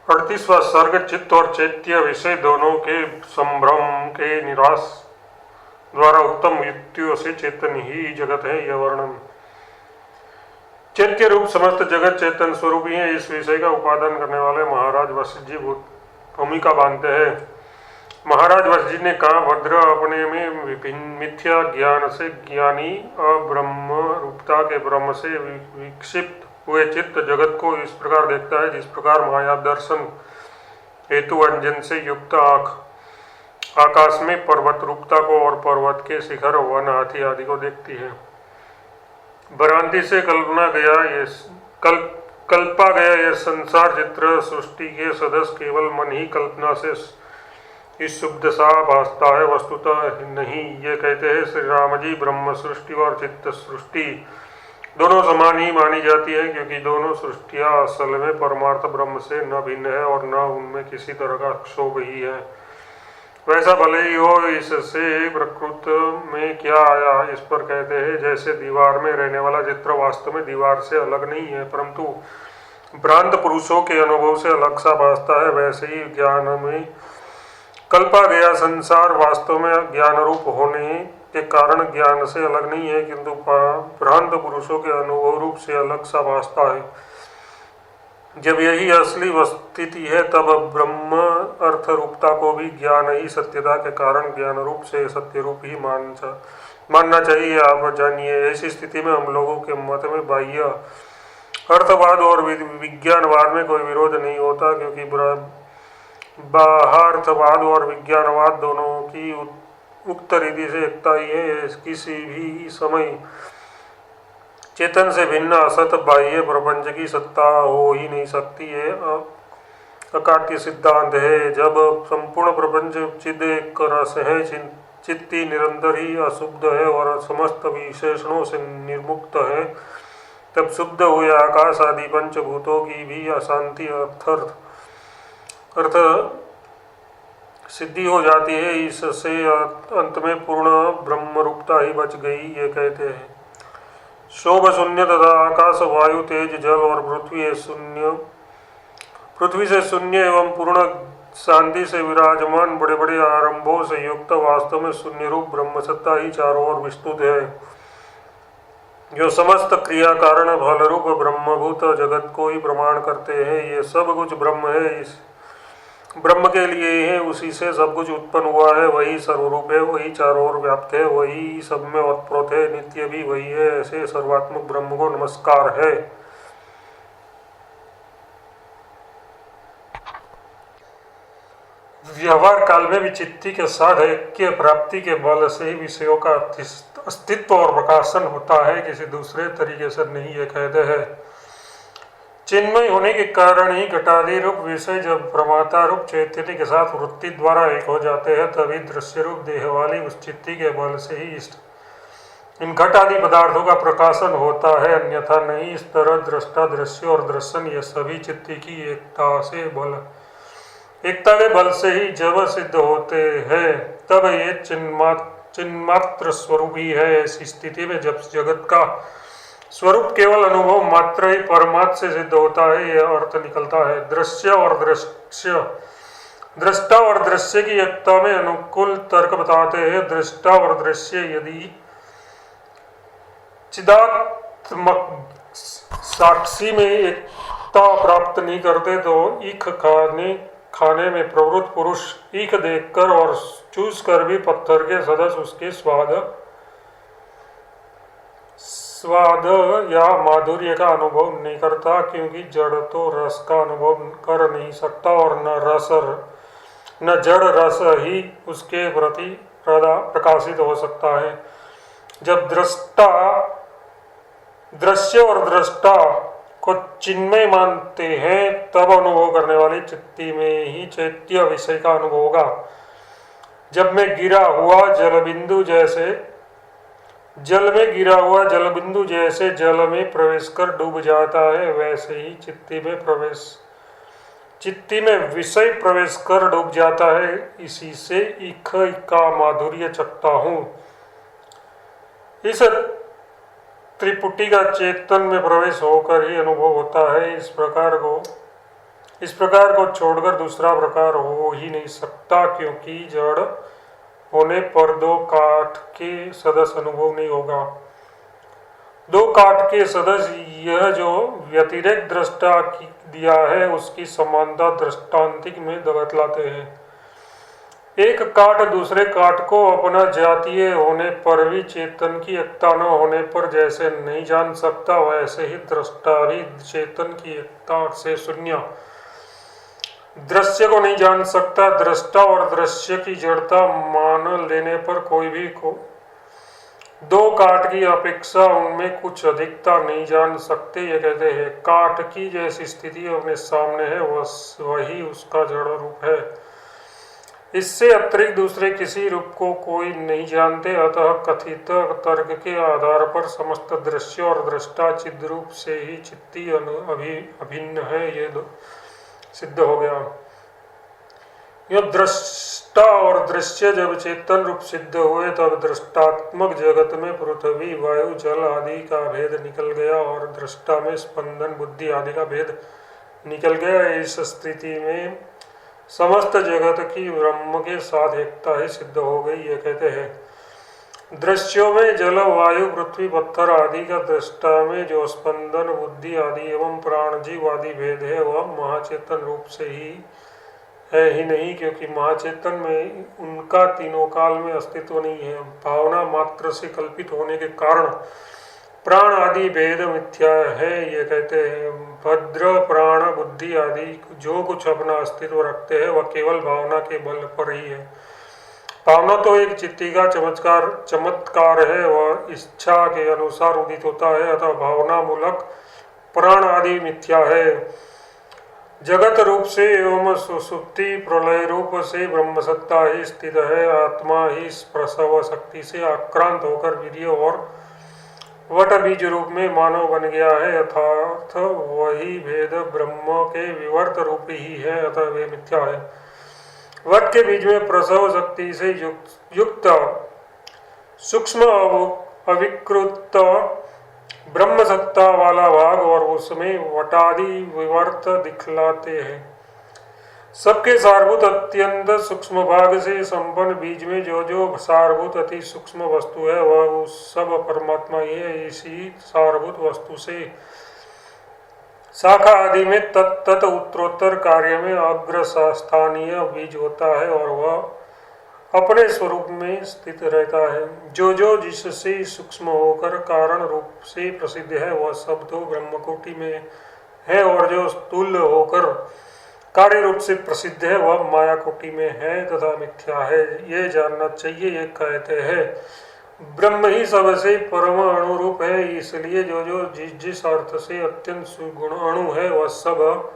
38वां सर्ग चित्त और चैत्य विषय दोनों के संभ्रम के निराश द्वारा उत्तम युक्तियों से चेतन ही जगत है। यह वर्णन। चैत्य रूप समस्त जगत चेतन स्वरूप ही है। इस विषय का उपादान करने वाले महाराज वशिष्ठ जी भूमिका बांधते हैं। महाराज वशिष्ठ जी ने कहा, भद्र, अपने में विभिन्न मिथ्या ज्ञान से ज्ञानी अब्रह्म रूपता के ब्रह्म से विक्षिप्त हुए चित्त जगत को इस प्रकार देखता है जिस प्रकार माया दर्शन हेतु अंजन से युक्त आँख आकाश में पर्वत रूपता को और पर्वत के शिखर वन हाथी आदि को देखती है। भ्रांति से कल्पा गया यह संसार चित्र सृष्टि के सदस्य केवल मन ही कल्पना से इस शुद्ध सा भासता है, वस्तुतः नहीं। ये कहते हैं श्री राम जी, ब्रह्म सृष्टि और चित्त सृष्टि दोनों समान ही मानी जाती है, क्योंकि दोनों सृष्टियाँ असल में परमार्थ ब्रह्म से न भिन्न है और न उनमें किसी तरह का क्षोभ ही है। वैसा भले ही हो, इससे प्रकृत में क्या आया, इस पर कहते हैं जैसे दीवार में रहने वाला चित्र वास्तव में दीवार से अलग नहीं है, परंतु भ्रांत पुरुषों के अनुभव से अलग सा भासता है, वैसे ही ज्ञान में कल्पा गया संसार वास्तव में ज्ञान रूप होने के कारण ज्ञान से अलग नहीं है, किंतु भ्रांत पुरुषों के अनुभव रूप से अलग सा भासता है। जब यही असली स्थिति है, तब ब्रह्म अर्थ रूपता को भी ज्ञान ही सत्यता के कारण ज्ञान रूप से सत्य रूप ही मानना चाहिए। आप जानिए, ऐसी स्थिति में हम लोगों के मत में बाह्य अर्थवाद और विज्ञानवाद में कोई विरोध नहीं होता, क्योंकि बाह्यार्थवाद और विज्ञानवाद दोनों की उक्त रीति से एकता ही है। किसी भी समय चेतन से भिन्न असत बाह्य प्रपंच की सत्ता हो ही नहीं सकती है। अकाट्य सिद्धांत है। जब संपूर्ण प्रपंच चिद एक रस है, चित्ती निरंतर ही अशुद्ध है और समस्त विशेषणों से निर्मुक्त है, तब शुद्ध हुए आकाश आदि पंचभूतों की भी अशांति अर्थ सिद्धि हो जाती है। इससे अंत में पूर्ण ब्रह्म रूपता ही बच गई। ये कहते हैं, शोभ शून्य तथा आकाश वायु तेज जल और पृथ्वी से शून्य एवं पूर्ण शांति से विराजमान बड़े बड़े आरंभों से युक्त वास्तव में शून्य रूप ब्रह्म सत्ता ही चारों ओर विस्तृत है, जो समस्त क्रिया कारण फल रूप ब्रह्मभूत जगत को ही प्रमाण करते हैं। ये सब कुछ ब्रह्म है, इस ब्रह्म के लिए है, उसी से सब कुछ उत्पन्न हुआ है, वही सर्वरूप है, वही चारों ओर व्याप्त है, वही सब में ओतप्रोत है, नित्य भी वही है। ऐसे सर्वात्मक ब्रह्म को नमस्कार है। व्यवहार काल में भी चित्ती के साथ ऐक्य प्राप्ति के बल से ही विषयों का अस्तित्व और प्रकाशन होता है, किसी दूसरे तरीके से नहीं। ये कहते हैं, चिन्मय होने के कारण ही घटादि रूप विषय जब प्रमाता रूप चैतन्य के साथ वृत्ति द्वारा एक हो जाते हैं, तभी दृश्य रूप देह वाली उस चित्ती के बल से ही इन घटादि पदार्थों का प्रकाशन होता है, अन्यथा नहीं। इस तरह दृष्टा दृश्य और दर्शन ये सभी चित्ती की एकता के बल से ही जब सिद्ध होते हैं, तब ये चिन्मात्र स्वरूप ही है। ऐसी स्थिति में जब जगत का स्वरूप केवल अनुभव मात्र ही परमात्मा से सिद्ध होता है, यह अर्थ निकलता है। दृष्टा और दृश्य की एकता में अनुकूल तर्क बताते हैं। दृष्टा और दृश्य यदि चिदात्मक साक्षी में एकता प्राप्त नहीं करते, तो ईख खाने में प्रवृत्त पुरुष ईख देखकर और चूस कर भी पत्थर के सदस्य उसके स्वाद या माधुर्य का अनुभव नहीं करता, क्योंकि जड़ तो रस का अनुभव कर नहीं सकता और न जड़ रस ही उसके प्रति प्रकाशित हो सकता है। जब दृश्य और दृष्टा को चिन्मय मानते हैं, तब अनुभव करने वाली चित्ती में ही चैत्य विषय का अनुभव होगा। जब में गिरा हुआ जलबिंदु जैसे जल में प्रवेश कर डूब जाता है, वैसे ही चित्ती में विषय प्रवेश कर डूब जाता है। इसी से ईख का माधुर्य चखता हूँ। इस त्रिपुटी का चेतन में प्रवेश होकर ही अनुभव होता है। इस प्रकार को इस प्रकार को छोड़कर दूसरा प्रकार हो ही नहीं सकता, क्योंकि जड़ होने पर दो काठ के सदस्य अनुभव नहीं होगा। दो काठ के सदस्य यह जो व्यतिरेक दृष्टा दिया है उसकी समानता दृष्टांतिक में बतलाते हैं। एक काठ दूसरे काठ को अपना जातीय होने पर भी चेतन की एकता न होने पर जैसे नहीं जान सकता, वैसे ही दृष्टा भी चेतन की एकता से शून्य दृश्य को नहीं जान सकता। दृष्टा और दृश्य की जड़ता मान लेने पर कोई भी को दो काठ की अपेक्षा उनमें कुछ अधिकता नहीं जान सकते। ये कहते हैं काठ की जैसी स्थिति अपने सामने है वही उसका जड़ रूप है, इससे अतिरिक्त दूसरे किसी रूप को कोई नहीं जानते। अतः कथित तर्क के आधार पर समस्त दृश्य और दृष्टा चिद रूप से ही चित्ती अभिन्न है, ये सिद्ध हो गया। यह दृष्टा और दृश्य जब चेतन रूप सिद्ध हुए तब दृष्टात्मक जगत में पृथ्वी वायु जल आदि का भेद निकल गया और दृष्टा में स्पंदन बुद्धि आदि का भेद निकल गया। इस स्थिति में समस्त जगत की ब्रह्म के साथ एकता ही सिद्ध हो गई। ये कहते हैं दृश्यों में जल वायु पृथ्वी पत्थर आदि का, दृष्टा में जो स्पंदन बुद्धि आदि एवं प्राण जीव आदि भेद है वह महाचेतन रूप से ही है ही नहीं, क्योंकि महाचेतन में उनका तीनों काल में अस्तित्व नहीं है। भावना मात्र से कल्पित होने के कारण प्राण आदि भेद मिथ्या है। ये कहते हैं भद्र प्राण बुद्धि आदि जो कुछ अपना अस्तित्व रखते हैं वह केवल भावना के बल पर ही है। भावना तो एक चित्ती का चमत्कार है, वह इच्छा के अनुसार उदित होता है, अतः भावना मूलक प्राण आदि मिथ्या है। जगत रूप से एवं सुसुप्ति प्रलय रूप से ब्रह्म सत्ता ही स्थित है। आत्मा ही प्रसव शक्ति से आक्रांत होकर वीर्य और वट बीज रूप में मानव बन गया है, अर्थात वही भेद ब्रह्म के विवर्त रूप ही है, अतः वे मिथ्या है। वट के बीज में प्रसव शक्ति से युक्त सूक्ष्म अविकृत ब्रह्म सत्ता वाला भाग और उसमें वटादि विवर्त दिखलाते हैं। सबके सारभूत अत्यंत सूक्ष्म भाग से संपन्न बीज में जो जो सारभूत अति सूक्ष्म वस्तु है वह उस सब परमात्मा ही है। इसी सारभूत वस्तु से शाखा आदि में तत्त उत्तरोत्तर कार्य में अग्र स्थानीय बीज होता है और वह अपने स्वरूप में स्थित रहता है। जो जो जिससे सूक्ष्म होकर कारण रूप से प्रसिद्ध है वह सब तो ब्रह्मकोटि में है, और जो स्थूल होकर कार्य रूप से प्रसिद्ध है वह माया कोटि में है तथा मिथ्या है। ये जानना चाहिए। ये कहते हैं ब्रह्म ही सबसे परम अणु रूप है, इसलिए जो जो जिस अर्थ से अत्यंत सुगुण अणु है वह सब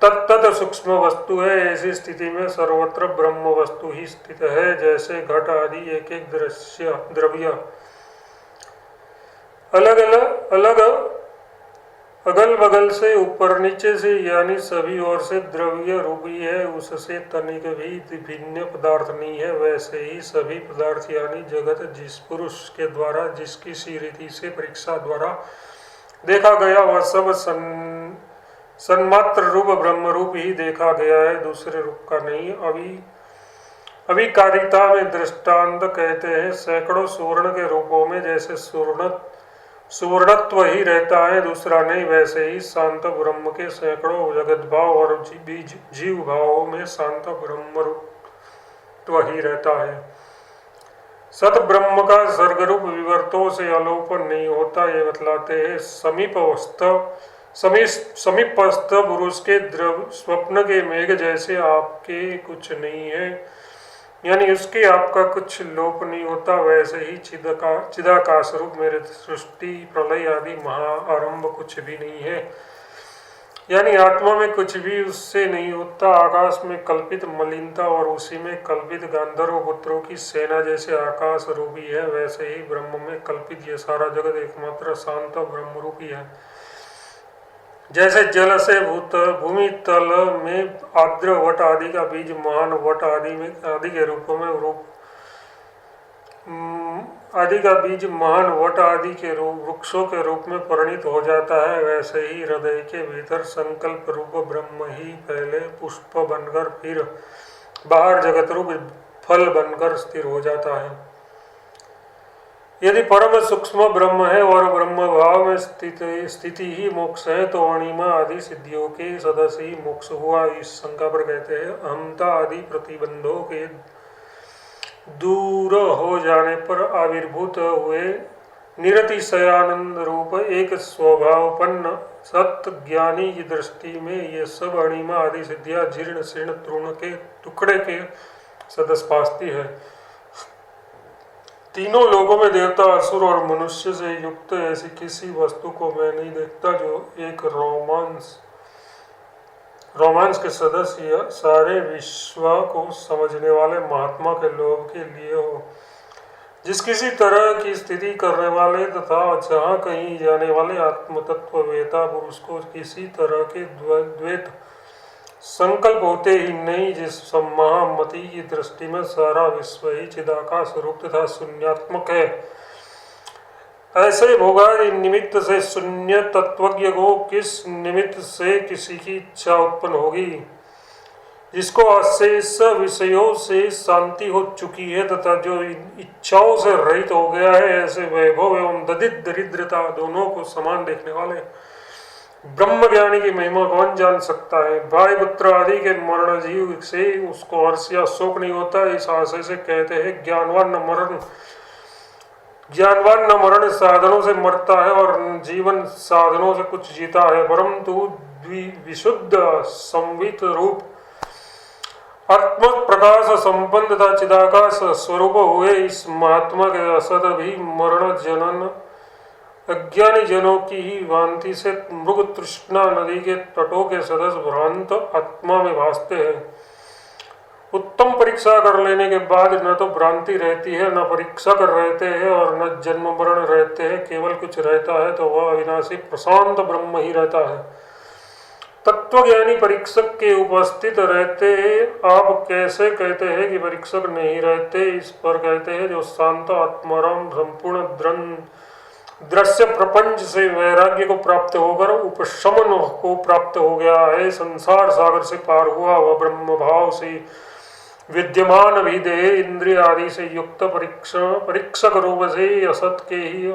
तत्त सूक्ष्म वस्तु है। ऐसी स्थिति में सर्वत्र ब्रह्म वस्तु ही स्थित है। जैसे घट आदि एक एक दृश्य द्रव्य अलग अगल बगल से ऊपर नीचे से यानी सभी ओर से द्रव्य रूपी है, उससे तनिक भी भिन्न पदार्थ नहीं है। वैसे ही सभी पदार्थ यानी जगत जिस पुरुष के द्वारा जिसकी सी रीति से परीक्षा द्वारा देखा गया वह सब सन्मात्र रूप ब्रह्म रूप ही देखा गया है, दूसरे रूप का नहीं। अविकारिता में दृष्टांत कहते हैं सैकड़ों सुवर्ण के रूपों में जैसे सुवर्णत्व ही रहता है दूसरा नहीं, वैसे ही शांत ब्रह्म के सैकड़ों जगत भाव और जीव भावों में शांत ब्रह्म रूप ही रहता है। सत ब्रह्म का सर्गरूप विवर्तों से अलोपन नहीं होता, ये बतलाते हैं। समीपस्थ पुरुष के स्वप्न के मेघ जैसे आपके कुछ नहीं है, यानी उसके आपका कुछ लोप नहीं होता, वैसे ही चिदाकाश रूप मेरे सृष्टि प्रलय आदि महाआरंभ कुछ भी नहीं है, यानी आत्मा में कुछ भी उससे नहीं होता। आकाश में कल्पित मलिनता और उसी में कल्पित गांधर्व पुत्रों की सेना जैसे आकाश रूपी है, वैसे ही ब्रह्म में कल्पित ये सारा जगत एकमात्र शांत ब्रह्म रूपी है। जैसे जल से भूमि तल में आर्द्र वट आदि का बीज महान वट आदि के रूपों में आदि का बीज महान वट आदि के वृक्षों के रूप में परिणित हो जाता है, वैसे ही हृदय के भीतर संकल्प रूप ब्रह्म ही पहले पुष्प बनकर फिर बाहर जगत रूप फल बनकर स्थिर हो जाता है। यदि परम सूक्ष्म ब्रह्म है और ब्रह्म भाव में स्थिति ही मोक्ष है, तो अणिमा आदि सिद्धियों के सदस्य ही मोक्ष हुआ। इस शंका पर कहते हैं, अहंता आदि प्रतिबंधों के दूर हो जाने पर आविर्भूत हुए निरतिशयानंद रूप एक स्वभावपन्न सत्य ज्ञानी की दृष्टि में ये सब अणिमा आदि सिद्धियां जीर्ण शीर्ण तृण के टुकड़े के सदस्य भासती है। तीनों लोगों में देवता, असुर और मनुष्य से युक्त ऐसी किसी वस्तु को मैं नहीं देखता जो एक रोमांस के सदस्य या सारे विश्व को समझने वाले महात्मा के लोभ के लिए हो। जिस किसी तरह की स्थिति करने वाले तथा जहाँ कहीं जाने वाले आत्मतत्व वेता पुरुष को किसी तरह के द्वैत संकल्प होते ही नहीं, जिस महामति की दृष्टि में सारा विश्व ही चिदाकाश रूप तथा शून्यात्मक है, ऐसे भोगादि निमित्त से शून्य तत्वज्ञ को किस निमित्त से किसी की इच्छा उत्पन्न होगी। जिसको अशेष विषयों से शांति हो चुकी है तथा जो इच्छाओं से रहित हो गया है, ऐसे वैभव एवं दरिद्रता दोनों को समान देखने वाले ब्रह्म ज्ञानी की महिमा कौन जान सकता है। भाई पुत्र आदि के मरण जीव से उसको हर्ष या शोक नहीं होता। इस आशय से कहते हैं, ज्ञानवान न मरण साधनों से मरता है और जीवन साधनों से कुछ जीता है, परंतु विशुद्ध संवित रूप आत्म प्रकाश संपन्न तथा चिदाकाश स्वरूप हुए इस महात्मा के असत भी मरण जनन अज्ञानी जनों की ही भांति से मृग तृष्णा नदी के तटों के सदस्य भ्रांत आत्मा में भासते हैं। उत्तम परीक्षा कर लेने के बाद न तो भ्रांति रहती है, न परीक्षा कर रहते हैं और न जन्म मरण रहते हैं। केवल कुछ रहता है तो वह अविनाशी प्रशांत ब्रह्म ही रहता है। तत्वज्ञानी परीक्षक के उपस्थित रहते आप कैसे कहते हैं कि परीक्षक नहीं रहते। इस पर कहते हैं, जो शांत आत्माराम संपूर्ण दृश्य प्रपंच से वैराग्य को प्राप्त होकर उपशमन को प्राप्त हो गया है, संसार सागर से पार हुआ, वह ब्रह्म भाव से विद्यमान भी देह इंद्रिय आदि से युक्त परीक्षक रूप से असत के ही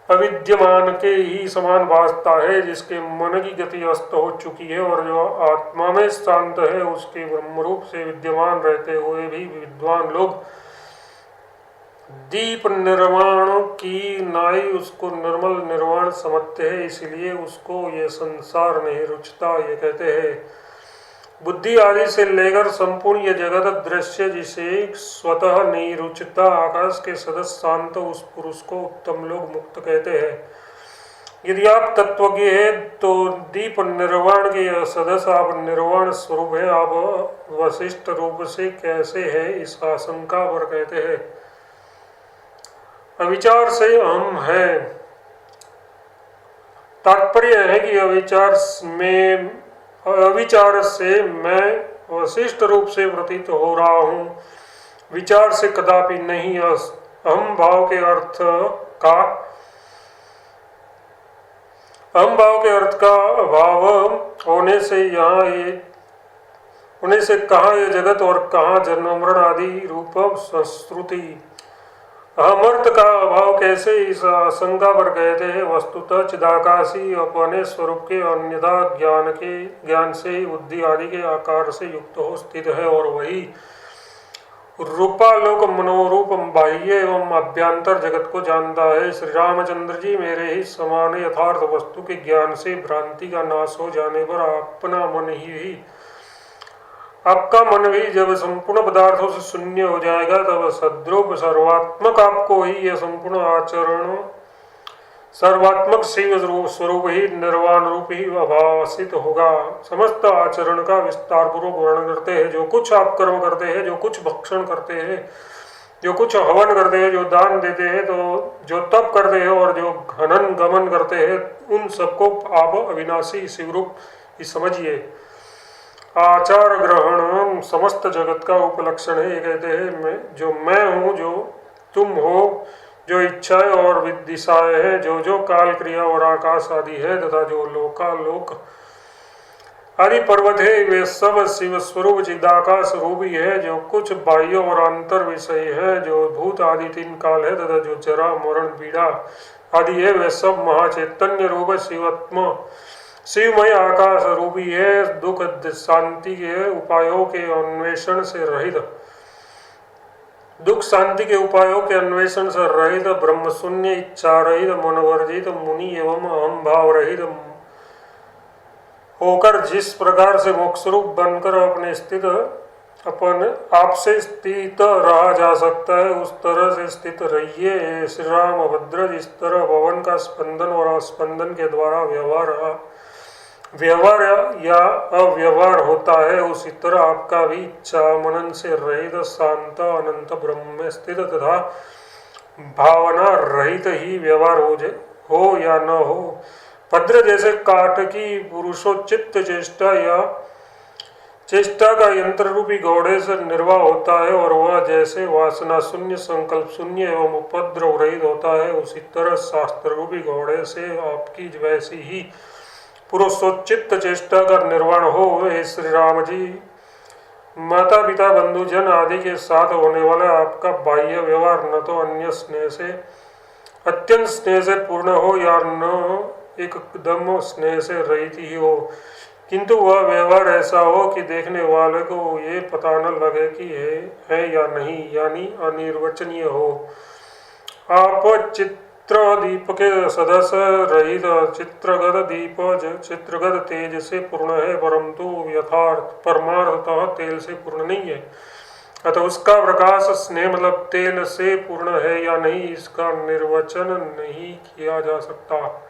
अविद्यमान के ही समान भासता है। जिसके मन की गति अस्त हो चुकी है और जो आत्मा में शांत है, उसके ब्रह्मरूप से विद्यमान रहते हुए भी विद्वान लोग दीप निर्वाण की नाई उसको निर्मल निर्वाण समझते हैं, इसलिए उसको ये संसार नहीं रुचता। ये कहते हैं, बुद्धि आदि से लेकर संपूर्ण ये जगत दृश्य जिसे स्वतः नहीं रुचता, आकाश के सदस्य शांत उस पुरुष को उत्तम लोग मुक्त कहते हैं। यदि आप तत्वज्ञ है तो दीप निर्वाण के सदस्य आप निर्वाण स्वरूप है, आप वशिष्ठ रूप से कैसे है, इस आशंका पर कहते हैं, अविचार से हम है। तात्पर्य है कि अविचार से मैं वशिष्ठ रूप से प्रतीत हो रहा हूँ, विचार से कदापि नहीं। अहम भाव के अर्थ का अभाव होने से कहाँ ये जगत और कहाँ जन्म मरण आदि रूप संस्कृति। अहमर्थ का अभाव कैसे, इस आशंका पर कहते हैं, वस्तुतः चिदाकाशी अपने स्वरूप के अन्यथा ज्ञान से बुद्धि आदि के आकार से युक्त हो स्थित है और वही रूपालोक मनोरूप बाह्य एवं अभ्यंतर जगत को जानता है। श्री रामचंद्र जी, मेरे ही समान यथार्थ वस्तु के ज्ञान से भ्रांति का नाश हो जाने पर आपका मन भी जब संपूर्ण पदार्थों से शून्य हो जाएगा, तब सद्रूप सर्वात्मक आपको ही यह संपूर्ण आचरण सर्वात्मक शिव स्वरूप ही निर्वाण रूप ही अभासित होगा। समस्त आचरण का विस्तार पूर्वक वर्णन करते हैं। जो कुछ आप कर्म करते हैं, जो कुछ भक्षण करते हैं, जो कुछ हवन करते हैं, जो दान देते हैं, तो जो तप करते हैं और जो घनन गमन करते हैं, उन सबको आप अविनाशी शिवरूप ही समझिए। आचार ग्रहण समस्त जगत का उपलक्षण है। ये कहते हैं, मैं हूँ जो तुम हो, जो इच्छाएं और विदिशाएं हैं, जो काल क्रिया और आकाश आदि है, तथा जो लोकालोक आदि पर्वत है, वे सब शिव स्वरूप चिदाकाश रूप ही है। जो कुछ बाह्य और अंतर विषय है, जो भूत आदि 3 काल है, तथा जो जरा मरण पीड़ा आदि है, वे सब महाचैतन्य रूप शिवात्मा शिवमय आकाश रूपी है। दुख शांति के उपायों के अन्वेषण से रहित ब्रह्म शून्य इच्छा रहित मनोवर्जित मुनि एवं अहम भाव रहित होकर जिस प्रकार से मोक्ष रूप बनकर अपन आप से स्थित रहा जा सकता है, उस तरह से स्थित रहिए श्री राम भद्र। जिस तरह पवन का स्पंदन और स्पंदन के द्वारा व्यवहार या अव्यवहार होता है, उसी तरह आपका भी इच्छा मनन से रहित शांत अनंत ब्रह्म में स्थित तथा भावना रहित ही व्यवहार हो या न हो। भद्र जैसे काठ की पुरुषोचित चेष्टा का यंत्र रूपी घोड़े से निर्वाह होता है, और वह जैसे वासना शून्य संकल्प शून्य एवं उपद्रव रहित होता है, उसी तरह शास्त्र रूपी घोड़े से आपकी वैसी ही पुरुषोचित चेष्टा का निर्वाण हो। हे श्री राम जी, माता पिता बंधुजन आदि के साथ होने वाला आपका बाह्य व्यवहार न तो अन्य स्नेह से अत्यंत स्नेह से पूर्ण हो या न एकदम स्नेह से रहित ही हो, किंतु वह व्यवहार ऐसा हो कि देखने वाले को ये पता न लगे कि है या नहीं, यानी अनिर्वचनीय हो। आप चित्र दीप के सदस्य रहित चित्रगत तेज से पूर्ण है, परंतु यथार्थ परमार्थतः तेल से पूर्ण नहीं है। अतः उसका प्रकाश स्नेह मतलब तेल से पूर्ण है या नहीं, इसका निर्वचन नहीं किया जा सकता।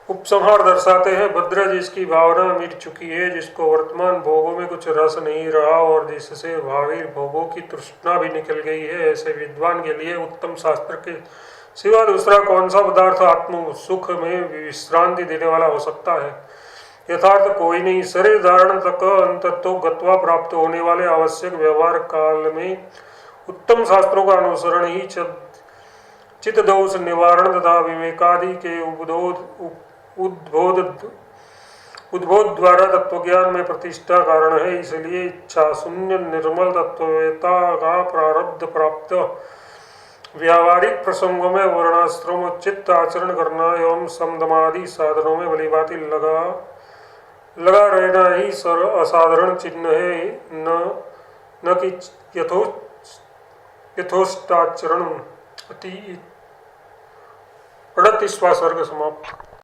उपसंहार दर्शाते हैं, भद्र जिसकी भावना मिट चुकी है, जिसको वर्तमान भोगों में कुछ रस नहीं रहा और जिससे भावी भोगों की तृष्णा भी निकल गई है, ऐसे विद्वान के लिए उत्तम शास्त्र के सिवा दूसरा कौन सा पदार्थ आत्म सुख में विश्रांति देने वाला हो सकता है। यथार्थ कोई नहीं। शरीर धारण तक अंततो गत्वा प्राप्त होने वाले आवश्यक व्यवहार काल में उत्तम शास्त्रों का अनुसरण ही चित्त दोष निवारण तथा विवेकादि के उद्बोध द्वारा तत्वज्ञान में प्रतिष्ठा कारण है। इसलिए इच्छा शून्य निर्मल तत्ववेता का प्रारब्ध प्राप्त व्यावहारिक प्रसंगों में वर्णाश्रम चित्त आचरण करना एवं समदमादि साधनों में भलीभांति लगा रहना ही असाधारण चिन्ह है, न कि यथोष्टाचरण। 38वां सर्ग समाप्त।